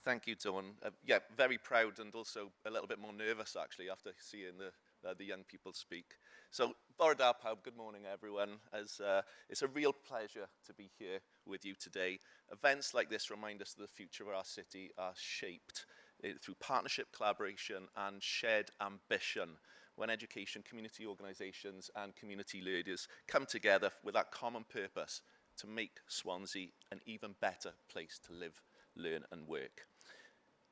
Thank you, Dawn. Yeah, very proud and also a little bit more nervous, actually, after seeing the young people speak. So, Bore da pawb, good morning, everyone. It's a real pleasure to be here with you today. Events like this remind us that the future of our city are shaped through partnership, collaboration, and shared ambition when education, community organisations, and community leaders come together with that common purpose to make Swansea an even better place to live, learn, and work.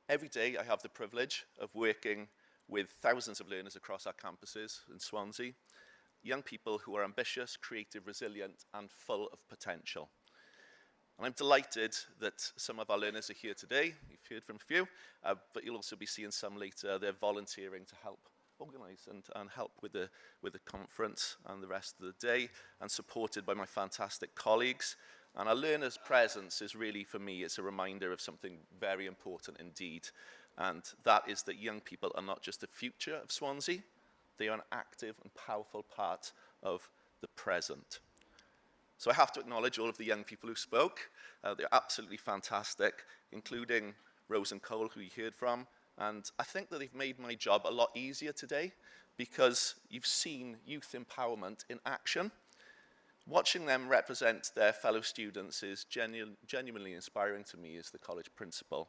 Every day I have the privilege of working with thousands of learners across our campuses in Swansea, young people who are ambitious, creative, resilient, and full of potential. And I'm delighted that some of our learners are here today. You've heard from a few, but you'll also be seeing some later. They're volunteering to help organise and help with the conference and the rest of the day, and supported by my fantastic colleagues. And our learners' presence is really, for me, it's a reminder of something very important indeed. And that is that young people are not just the future of Swansea, they are an active and powerful part of the present. So I have to acknowledge all of the young people who spoke. They're absolutely fantastic, including Rose and Cole, who you heard from. And I think that they've made my job a lot easier today because you've seen youth empowerment in action. Watching them represent their fellow students is genuinely inspiring to me as the college principal.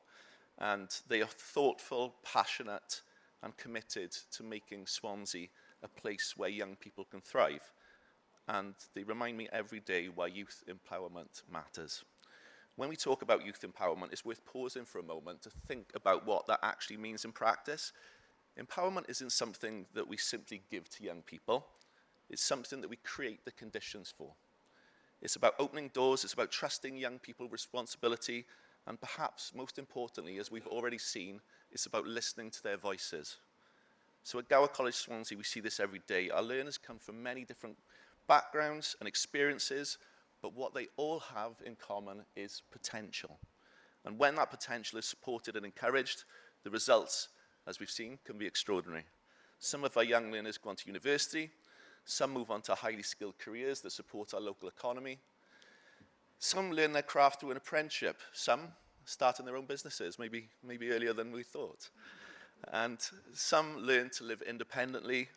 And they are thoughtful, passionate, and committed to making Swansea a place where young people can thrive. And they remind me every day why youth empowerment matters. When we talk about youth empowerment, it's worth pausing for a moment to think about what that actually means in practice. Empowerment isn't something that we simply give to young people. It's something that we create the conditions for. It's about opening doors, it's about trusting young people with responsibility, and perhaps most importantly, as we've already seen, it's about listening to their voices. So at Gower College Swansea, we see this every day. Our learners come from many different backgrounds and experiences, but what they all have in common is potential. And when that potential is supported and encouraged, the results, as we've seen, can be extraordinary. Some of our young learners go on to university. Some move on to highly skilled careers that support our local economy. Some learn their craft through an apprenticeship. Some start in their own businesses, maybe earlier than we thought. And some learn to live independently,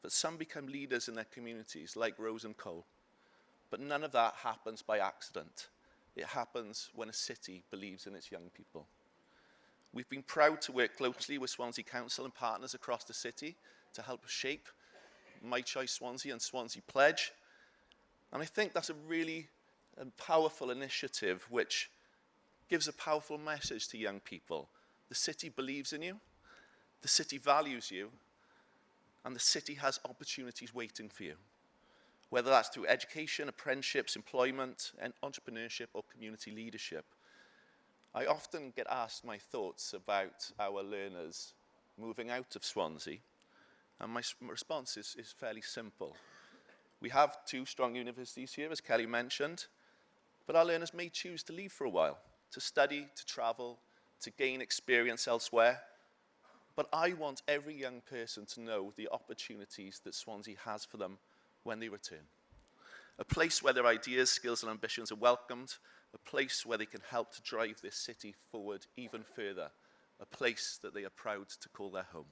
but some become leaders in their communities, like Rose and Cole. But none of that happens by accident. It happens when a city believes in its young people. We've been proud to work closely with Swansea Council and partners across the city to help shape My Choice Swansea and Swansea Pledge. And I think that's a really powerful initiative which gives a powerful message to young people. The city believes in you, the city values you, and the city has opportunities waiting for you. Whether that's through education, apprenticeships, employment, and entrepreneurship or community leadership. I often get asked my thoughts about our learners moving out of Swansea. And my response is fairly simple. We have two strong universities here, as Kelly mentioned, but our learners may choose to leave for a while, to study, to travel, to gain experience elsewhere. But I want every young person to know the opportunities that Swansea has for them when they return. A place where their ideas, skills, and ambitions are welcomed, a place where they can help to drive this city forward even further, a place that they are proud to call their home.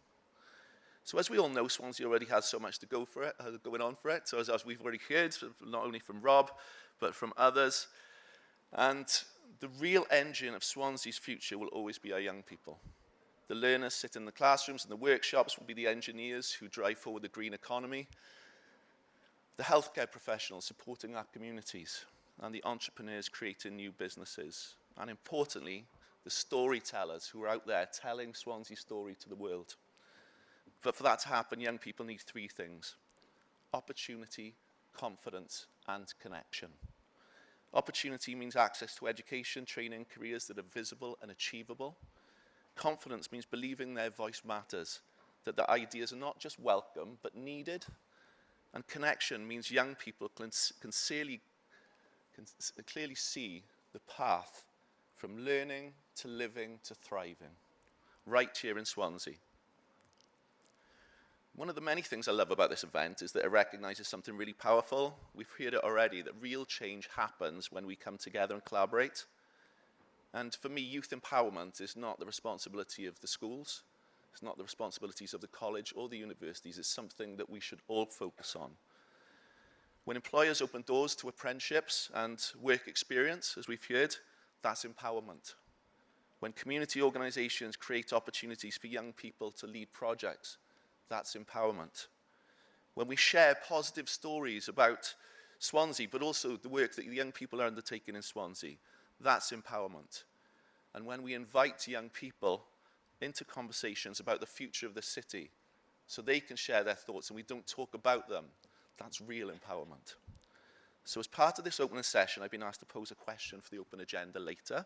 So as we all know, Swansea already has so much to go for it, going on for it. So as we've already heard, not only from Rob, but from others. And the real engine of Swansea's future will always be our young people. The learners sit in the classrooms and the workshops will be the engineers who drive forward the green economy, the healthcare professionals supporting our communities, and the entrepreneurs creating new businesses. And importantly, the storytellers who are out there telling Swansea's story to the world. But for that to happen, young people need three things: opportunity, confidence, and connection. Opportunity means access to education, training, careers that are visible and achievable. Confidence means believing their voice matters, that their ideas are not just welcome, but needed. And connection means young people can clearly see the path from learning to living to thriving, right here in Swansea. One of the many things I love about this event is that it recognizes something really powerful. We've heard it already, that real change happens when we come together and collaborate. And for me, youth empowerment is not the responsibility of the schools. It's not the responsibilities of the college or the universities. It's something that we should all focus on. When employers open doors to apprenticeships and work experience, as we've heard, that's empowerment. When community organisations create opportunities for young people to lead projects, that's empowerment. When we share positive stories about Swansea, but also the work that the young people are undertaking in Swansea, that's empowerment. And when we invite young people into conversations about the future of the city so they can share their thoughts and we don't talk about them, that's real empowerment. So as part of this opening session, I've been asked to pose a question for the open agenda later,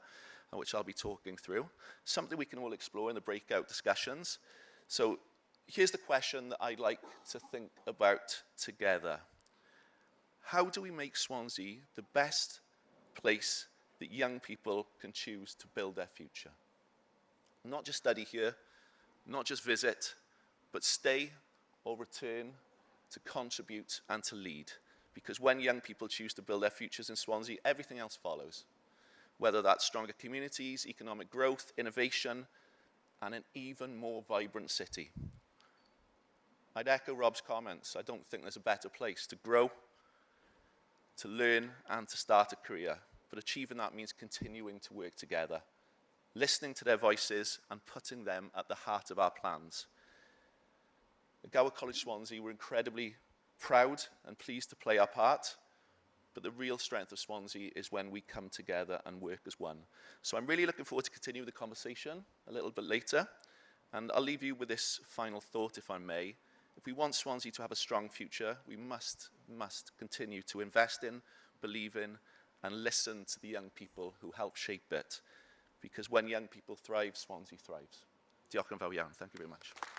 which I'll be talking through, something we can all explore in the breakout discussions. So here's the question that I'd like to think about together. How do we make Swansea the best place that young people can choose to build their future? Not just study here, not just visit, but stay or return to contribute and to lead. Because when young people choose to build their futures in Swansea, everything else follows. Whether that's stronger communities, economic growth, innovation, and an even more vibrant city. I'd echo Rob's comments. I don't think there's a better place to grow, to learn, and to start a career. But achieving that means continuing to work together, listening to their voices and putting them at the heart of our plans. At Gower College Swansea, we're incredibly proud and pleased to play our part, but the real strength of Swansea is when we come together and work as one. So I'm really looking forward to continue the conversation a little bit later, and I'll leave you with this final thought, if I may. If we want Swansea to have a strong future, we must continue to invest in, believe in, and listen to the young people who help shape it. Because when young people thrive, Swansea thrives. Diolch yn fawr iawn. Thank you very much.